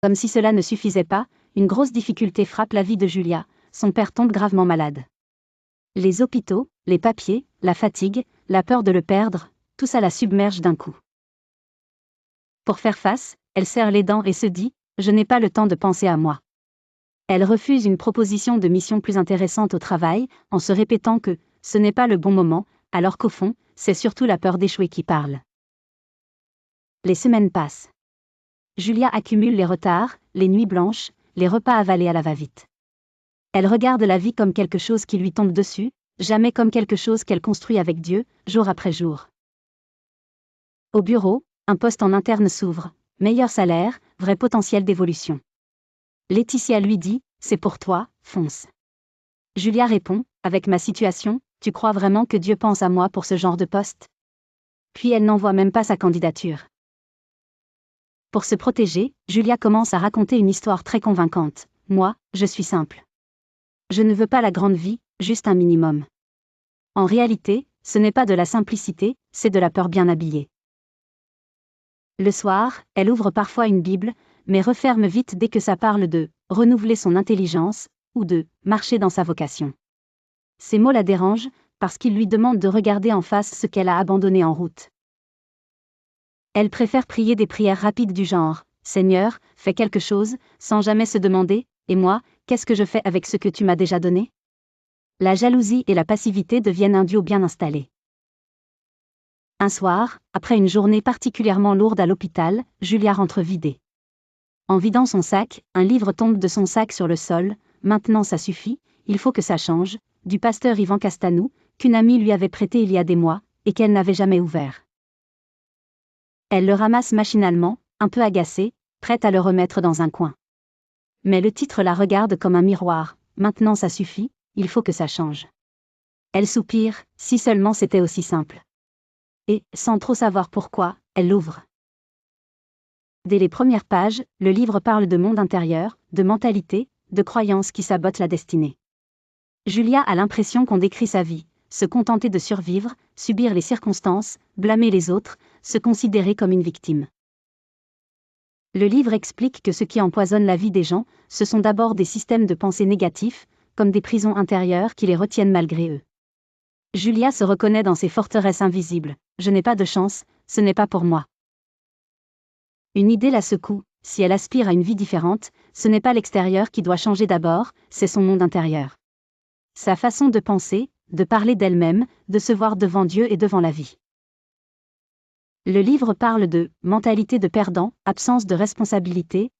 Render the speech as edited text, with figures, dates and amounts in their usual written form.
Comme si cela ne suffisait pas, une grosse difficulté frappe la vie de Julia, son père tombe gravement malade. Les hôpitaux, les papiers, la fatigue, la peur de le perdre, tout ça la submerge d'un coup. Pour faire face, elle serre les dents et se dit « Je n'ai pas le temps de penser à moi ». Elle refuse une proposition de mission plus intéressante au travail, en se répétant que ce n'est pas le bon moment, alors qu'au fond, c'est surtout la peur d'échouer qui parle. Les semaines passent. Julia accumule les retards, les nuits blanches, les repas avalés à la va-vite. Elle regarde la vie comme quelque chose qui lui tombe dessus, jamais comme quelque chose qu'elle construit avec Dieu, jour après jour. Au bureau, un poste en interne s'ouvre, meilleur salaire, vrai potentiel d'évolution. Laetitia lui dit « C'est pour toi, fonce ». Julia répond « Avec ma situation, tu crois vraiment que Dieu pense à moi pour ce genre de poste ?» Puis elle n'envoie même pas sa candidature. Pour se protéger, Julia commence à raconter une histoire très convaincante. « Moi, je suis simple. Je ne veux pas la grande vie, juste un minimum. » En réalité, ce n'est pas de la simplicité, c'est de la peur bien habillée. Le soir, elle ouvre parfois une Bible, mais referme vite dès que ça parle de « renouveler son intelligence » ou de « marcher dans sa vocation ». Ces mots la dérangent, parce qu'ils lui demandent de regarder en face ce qu'elle a abandonné en route. Elle préfère prier des prières rapides du genre « Seigneur, fais quelque chose », sans jamais se demander « Et moi, qu'est-ce que je fais avec ce que tu m'as déjà donné ?» La jalousie et la passivité deviennent un duo bien installé. Un soir, après une journée particulièrement lourde à l'hôpital, Julia rentre vidée. En vidant son sac, un livre tombe de son sac sur le sol. « Maintenant ça suffit, il faut que ça change », du pasteur Ivan Castanou, qu'une amie lui avait prêté il y a des mois, et qu'elle n'avait jamais ouvert. Elle le ramasse machinalement, un peu agacée, prête à le remettre dans un coin. Mais le titre la regarde comme un miroir. « Maintenant ça suffit, il faut que ça change ». Elle soupire, si seulement c'était aussi simple. Et, sans trop savoir pourquoi, elle l'ouvre. Dès les premières pages, le livre parle de monde intérieur, de mentalité, de croyances qui sabotent la destinée. Julia a l'impression qu'on décrit sa vie, se contenter de survivre, subir les circonstances, blâmer les autres, se considérer comme une victime. Le livre explique que ce qui empoisonne la vie des gens, ce sont d'abord des systèmes de pensée négatifs, comme des prisons intérieures qui les retiennent malgré eux. Julia se reconnaît dans ces forteresses invisibles. « Je n'ai pas de chance, ce n'est pas pour moi. » Une idée la secoue. Si elle aspire à une vie différente, ce n'est pas l'extérieur qui doit changer d'abord, c'est son monde intérieur. Sa façon de penser, de parler d'elle-même, de se voir devant Dieu et devant la vie. Le livre parle de « mentalité de perdant, absence de responsabilité »,